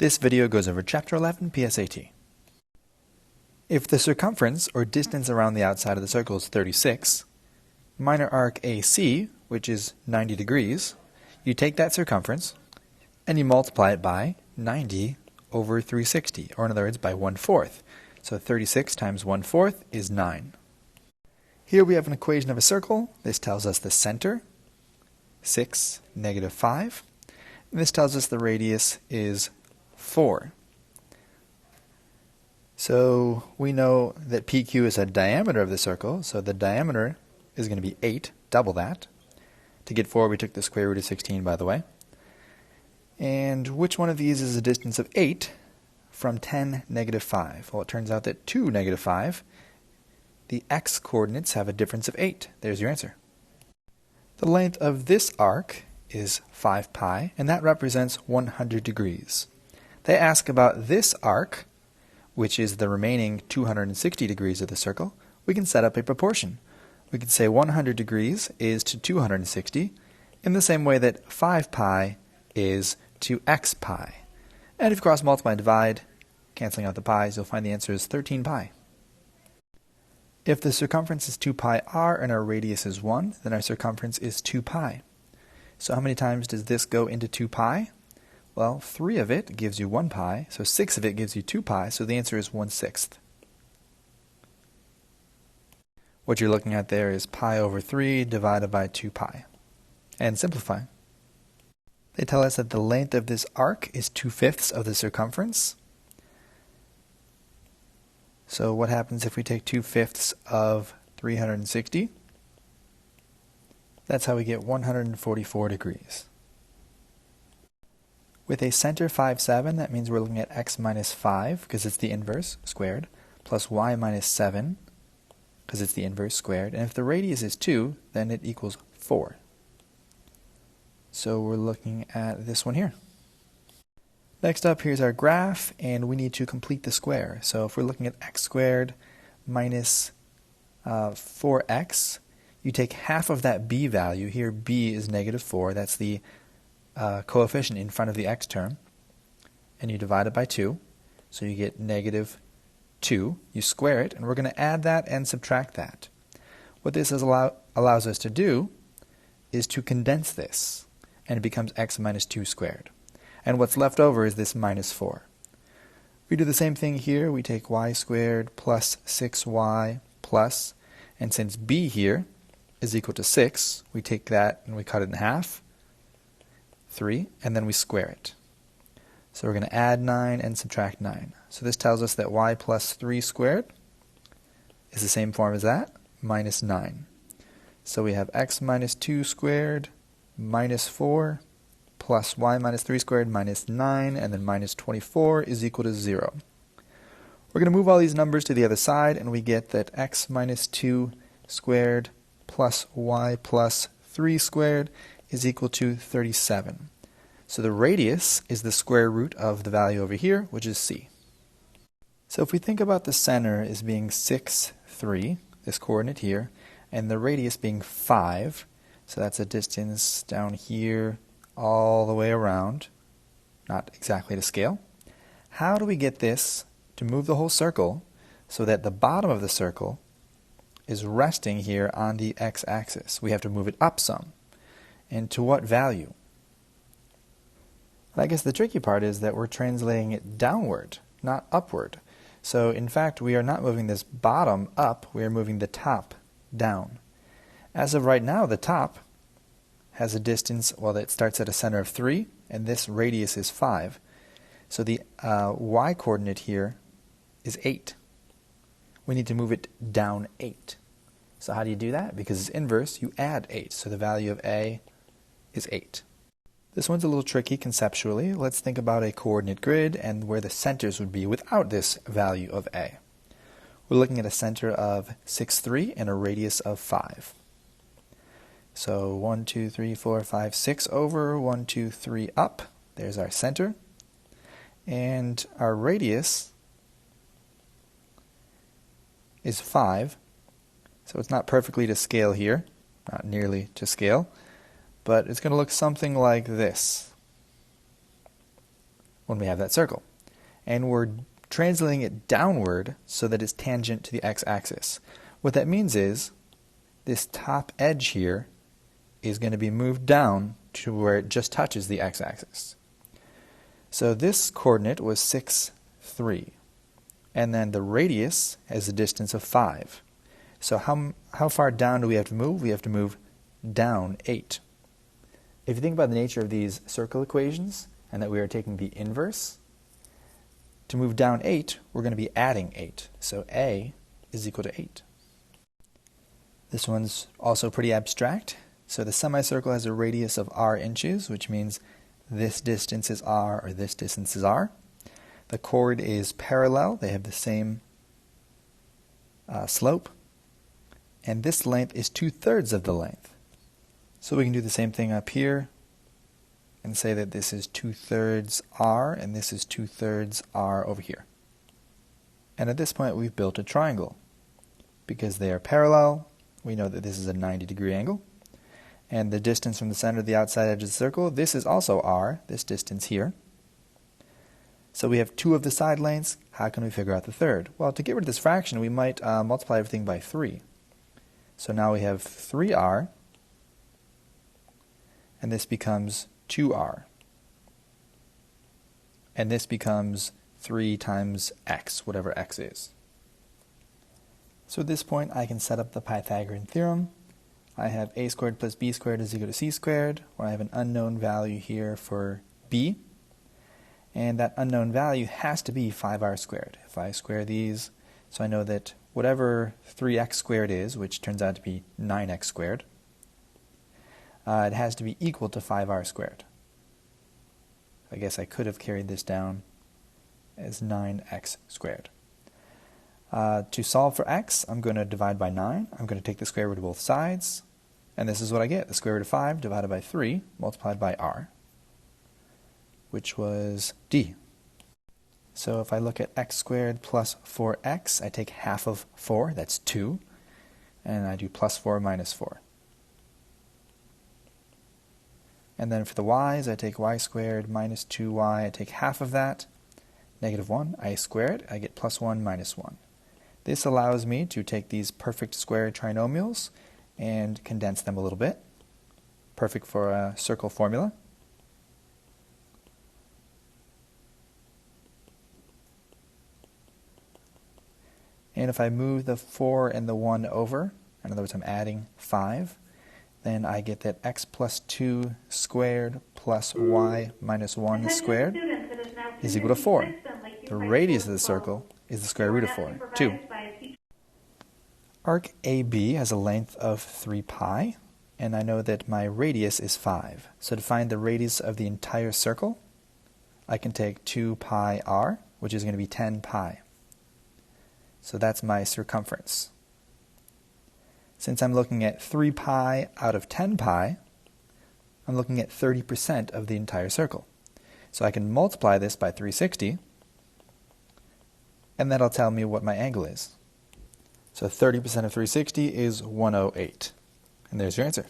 This video goes over Chapter 11 Psat. If the circumference, or distance around the outside of the circle, is 36, minor arc AC, which is 90 degrees, you take that circumference and you multiply it by 90 over 360, or in other words, by 1/4. So 36 times 1/4 is 9. Here we have an equation of a circle. This tells us the center, 6, -5. And this tells us the radius is 4. So we know that PQ is a diameter of the circle, so the diameter is going to be 8, double that. To get 4, we took the square root of 16, by the way. And which one of these is a distance of 8 from 10, -5? Well, it turns out that 2, -5, the x-coordinates have a difference of 8. There's your answer. The length of this arc is 5 pi, and that represents 100 degrees. They ask about this arc, which is the remaining 260 degrees of the circle. We can set up a proportion. We could say 100 degrees is to 260 in the same way that 5 pi is to x pi. And if you cross multiply and divide, canceling out the pi's, you'll find the answer is 13 pi. If the circumference is 2 pi r and our radius is 1, then our circumference is 2 pi. So how many times does this go into 2 pi? Well, 3 of it gives you 1 pi, so 6 of it gives you 2 pi, so the answer is 1/6. What you're looking at there is pi over 3 divided by 2 pi. And simplify. They tell us that the length of this arc is 2/5 of the circumference. So what happens if we take 2/5 of 360? That's how we get 144 degrees. With a center 5, 7, that means we're looking at x minus 5, because it's the inverse, squared, plus y minus 7, because it's the inverse, squared. And if the radius is 2, then it equals 4. So we're looking at this one here. Next up, here's our graph, and we need to complete the square. So if we're looking at x squared minus 4x, you take half of that b value. Here b is -4. That's the coefficient in front of the x term. And you divide it by 2. So you get -2. You square it, and we're going to add that and subtract that. What this allows us to do is to condense this, and it becomes x minus 2 squared. And what's left over is this -4. We do the same thing here. We take y squared plus 6y plus, and since b here is equal to 6, we take that and we cut it in half, 3, and then we square it. So we're going to add 9 and subtract 9. So this tells us that y plus 3 squared is the same form as that, minus 9. So we have x minus 2 squared minus 4 plus y minus 3 squared minus 9, and then minus 24 is equal to 0. We're going to move all these numbers to the other side, and we get that x minus 2 squared plus y plus 3 squared is equal to 37. So the radius is the square root of the value over here, which is c. So if we think about the center as being 6, 3, this coordinate here, and the radius being 5, so that's a distance down here all the way around, not exactly to scale. How do we get this to move the whole circle so that the bottom of the circle is resting here on the x-axis? We have to move it up some. And to what value? Well, I guess the tricky part is that we're translating it downward, not upward. So in fact, we are not moving this bottom up, we are moving the top down. As of right now, the top has a distance, well, that starts at a center of 3, and this radius is 5. So the y-coordinate here is 8. We need to move it down 8. So how do you do that? Because it's inverse, you add 8. So the value of a is 8. This one's a little tricky conceptually. Let's think about a coordinate grid and where the centers would be without this value of a. We're looking at a center of 6, 3 and a radius of 5. So 1, 2, 3, 4, 5, 6 over, 1, 2, 3 up. There's our center. And our radius is 5. So it's not perfectly to scale here, not nearly to scale, but it's going to look something like this. when we have that circle. And we're translating it downward so that it's tangent to the x-axis. What that means is this top edge here is going to be moved down to where it just touches the x-axis. So this coordinate was 6, 3. And then the radius has a distance of 5. So how far down do we have to move? We have to move down 8. If you think about the nature of these circle equations, and that we are taking the inverse, to move down 8, we're going to be adding 8. So A is equal to 8. This one's also pretty abstract. So the semicircle has a radius of r inches, which means this distance is r or this distance is r. The chord is parallel. They have the same slope. And this length is 2/3 of the length. So we can do the same thing up here and say that this is 2/3 r and this is 2/3 r over here. And at this point we've built a triangle. Because they are parallel, we know that this is a 90-degree angle. And the distance from the center to the outside edge of the circle, this is also r, this distance here. So we have 2 of the side lengths. How can we figure out the third? Well, to get rid of this fraction, we might multiply everything by 3. So now we have 3r, and this becomes 2r. And this becomes 3 times x, whatever x is. So at this point, I can set up the Pythagorean Theorem. I have a squared plus b squared is equal to c squared, where I have an unknown value here for b. And that unknown value has to be 5r squared. If I square these, so I know that whatever 3x squared is, which turns out to be 9x squared, it has to be equal to 5r squared. I guess I could have carried this down as 9x squared. To solve for x, I'm going to divide by 9. I'm going to take the square root of both sides. And this is what I get. The square root of 5 divided by 3 multiplied by r, which was d. So if I look at x squared plus 4x, I take half of 4, that's 2. And I do plus 4 minus 4. And then for the y's, I take y squared minus 2y. I take half of that, negative 1. I square it, I get plus 1 minus 1. This allows me to take these perfect square trinomials and condense them a little bit. Perfect for a circle formula. And if I move the 4 and the 1 over, in other words I'm adding 5, then I get that x plus 2 squared plus y minus 1 squared is equal to 4. The radius of the circle is the square root of 4, 2. Arc AB has a length of 3 pi, and I know that my radius is 5. So to find the radius of the entire circle, I can take 2 pi r, which is going to be 10 pi. So that's my circumference. Since I'm looking at 3 pi out of 10 pi, I'm looking at 30% of the entire circle. So I can multiply this by 360, and that'll tell me what my angle is. So 30% of 360 is 108. And there's your answer.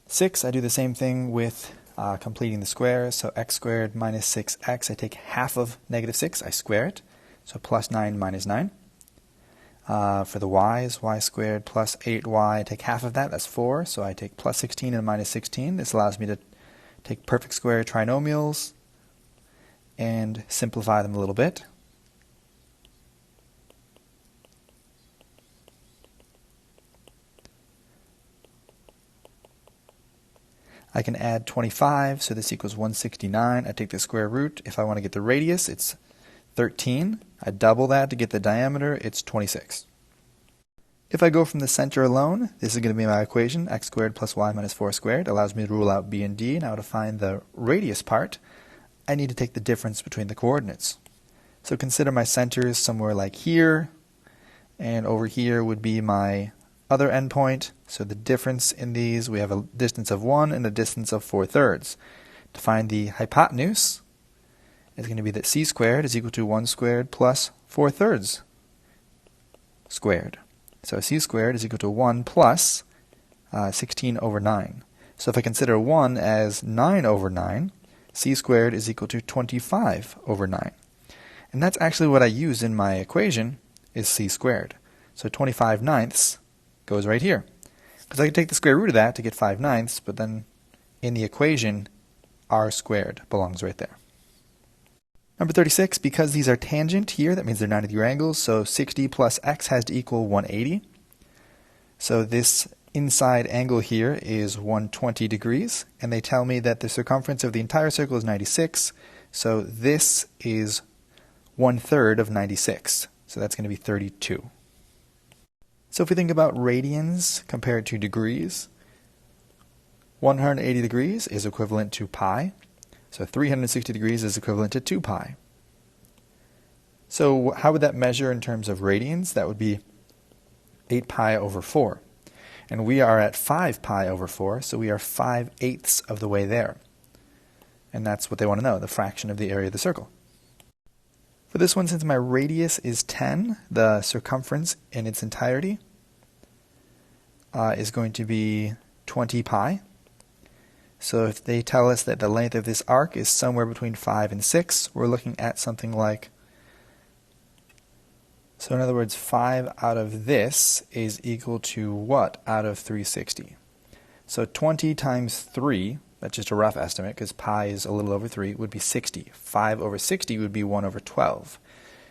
6, I do the same thing with completing the square. So x squared minus 6x, I take half of negative 6, I square it. So plus 9 minus 9. For the y's, y squared plus 8y, I take half of that, that's 4. So I take plus 16 and minus 16. This allows me to take perfect square trinomials and simplify them a little bit. I can add 25, so this equals 169. I take the square root. If I want to get the radius, it's 13. I double that to get the diameter. It's 26. If I go from the center alone, this is going to be my equation. X squared plus y minus 4 squared allows me to rule out b and d. Now to find the radius part, I need to take the difference between the coordinates. So consider my centers somewhere like here, and over here would be my other endpoint. So the difference in these, we have a distance of 1 and a distance of 4/3. To find the hypotenuse, it's going to be that c squared is equal to 1 squared plus 4/3 squared. So c squared is equal to 1 plus 16 over 9. So if I consider 1 as 9 over 9, c squared is equal to 25 over 9. And that's actually what I use in my equation, is c squared. So 25 ninths goes right here. Because I can take the square root of that to get 5 ninths, but then in the equation, r squared belongs right there. Number 36, because these are tangent here, that means they're 90-degree angles, so 60 plus x has to equal 180. So this inside angle here is 120 degrees, and they tell me that the circumference of the entire circle is 96, so this is 1/3 of 96, so that's going to be 32. So if we think about radians compared to degrees, 180 degrees is equivalent to pi, so 360 degrees is equivalent to 2 pi. So how would that measure in terms of radians? That would be 8 pi over 4. And we are at 5 pi over 4, so we are 5/8 of the way there. And that's what they want to know, the fraction of the area of the circle. For this one, since my radius is 10, the circumference in its entirety is going to be 20 pi. So if they tell us that the length of this arc is somewhere between 5 and 6, we're looking at something like, so in other words, 5 out of this is equal to what out of 360? So 20 times 3, that's just a rough estimate because pi is a little over 3, would be 60. 5 over 60 would be 1 over 12.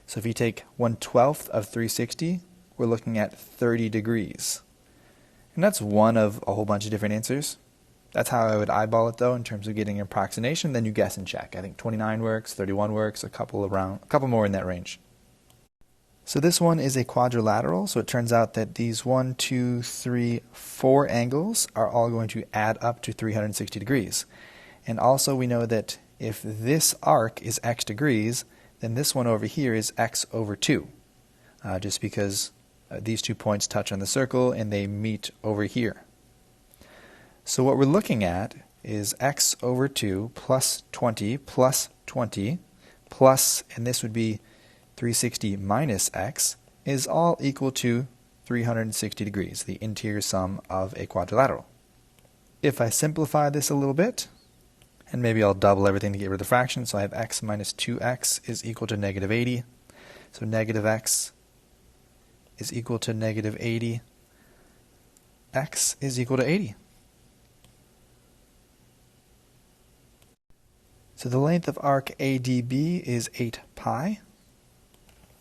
So if you take 1/12 of 360, we're looking at 30 degrees. And that's one of a whole bunch of different answers. That's how I would eyeball it, though, in terms of getting an approximation. Then you guess and check. I think 29 works, 31 works, a couple more in that range. So this one is a quadrilateral, so it turns out that these 1, 2, 3, 4 angles are all going to add up to 360 degrees. And also we know that if this arc is x degrees, then this one over here is x over 2, just because these 2 points touch on the circle and they meet over here. So what we're looking at is x over 2 plus 20 plus 20 plus, and this would be 360 minus x, is all equal to 360 degrees, the interior sum of a quadrilateral. If I simplify this a little bit, and maybe I'll double everything to get rid of the fraction, so I have x minus 2x is equal to negative 80. So negative x is equal to negative 80. X is equal to 80. So the length of arc ADB is 8 pi.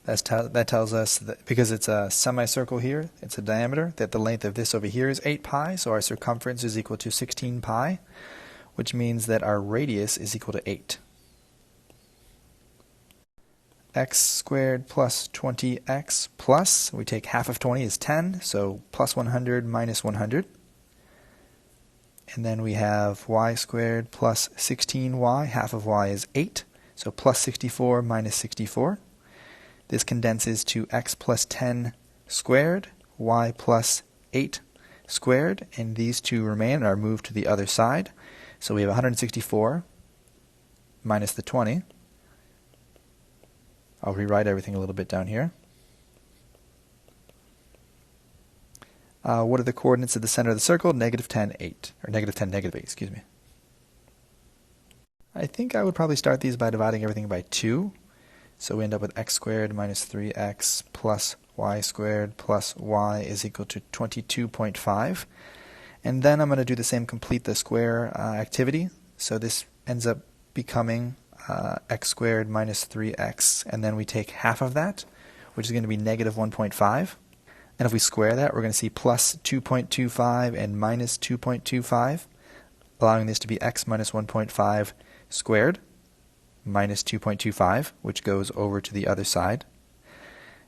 That tells us that because it's a semicircle here, it's a diameter, that the length of this over here is 8 pi, so our circumference is equal to 16 pi, which means that our radius is equal to 8. X squared plus 20x plus, we take half of 20 is 10, so plus 100 minus 100. And then we have y squared plus 16y, half of y is 8, so plus 64 minus 64. This condenses to x plus 10 squared, y plus 8 squared, and these two remain and are moved to the other side. So we have 164 minus the 20. I'll rewrite everything a little bit down here. What are the coordinates of the center of the circle? Negative 10, 8. Or negative 10, negative 8, excuse me. I think I would probably start these by dividing everything by 2. So we end up with x squared minus 3x plus y squared plus y is equal to 22.5. And then I'm going to do the same complete the square activity. So this ends up becoming x squared minus 3x, and then we take half of that, which is going to be negative 1.5. And if we square that, we're going to see plus 2.25 and minus 2.25, allowing this to be x minus 1.5 squared minus 2.25, which goes over to the other side.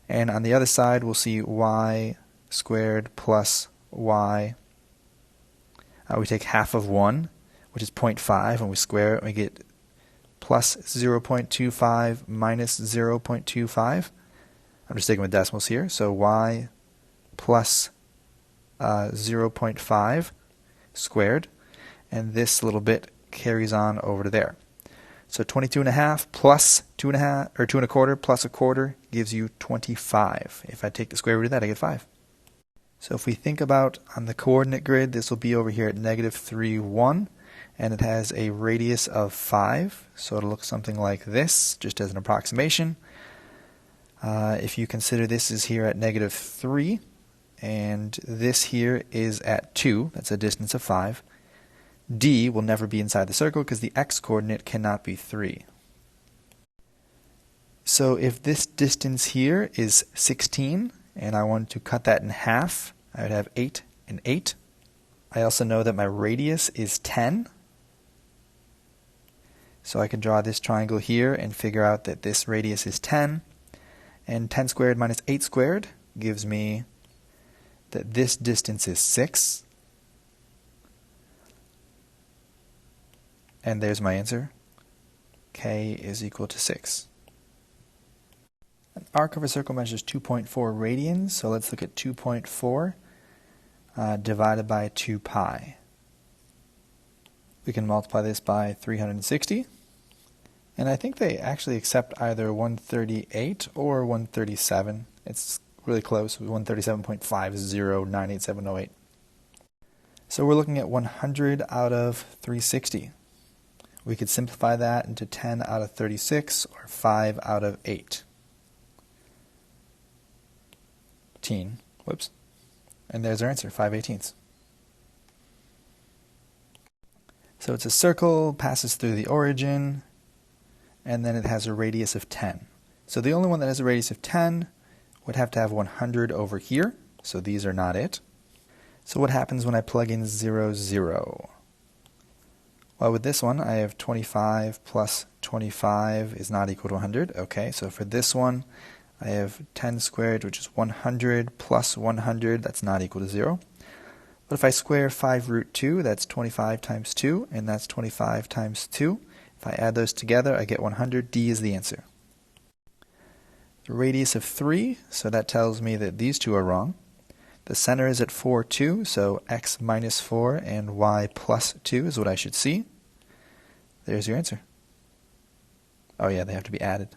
And on the other side, we'll see y squared plus y. We take half of 1, which is 0.5, and we square it, and we get plus 0.25 minus 0.25. I'm just taking with decimals here. So y plus 0.5 squared, and this little bit carries on over to there. So 22.5 plus 2.5 or 2.25 plus a quarter gives you 25. If I take the square root of that, I get 5. So if we think about on the coordinate grid, this will be over here at negative 3, 1, and it has a radius of 5, so it'll look something like this, just as an approximation. If you consider this is here at negative 3, and this here is at 2, that's a distance of 5, D will never be inside the circle because the x-coordinate cannot be 3. So if this distance here is 16, and I wanted to cut that in half, I would have 8 and 8. I also know that my radius is 10. So I can draw this triangle here and figure out that this radius is 10. And 10 squared minus 8 squared gives me that this distance is 6. And there's my answer. K is equal to 6. An arc of a circle measures 2.4 radians, so let's look at 2.4 divided by 2 pi. We can multiply this by 360. And I think they actually accept either 138 or 137. It's really close, 137.50987808. So we're looking at 100 out of 360. We could simplify that into 10 out of 36 or 5 out of 8. Whoops. And there's our answer, 5/18. So it's a circle, passes through the origin, and then it has a radius of 10. So the only one that has a radius of 10 would have to have 100 over here, so these are not it. So what happens when I plug in 0, 0? Well, with this one, I have 25 plus 25 is not equal to 100. Okay, so for this one, I have 10 squared, which is 100, plus 100, that's not equal to 0. But if I square 5 root 2, that's 25 times 2, and that's 25 times 2. If I add those together, I get 100. D is the answer. The radius of 3, so that tells me that these two are wrong. The center is at 4, 2, so x minus 4 and y plus 2 is what I should see. There's your answer. Oh yeah, they have to be added.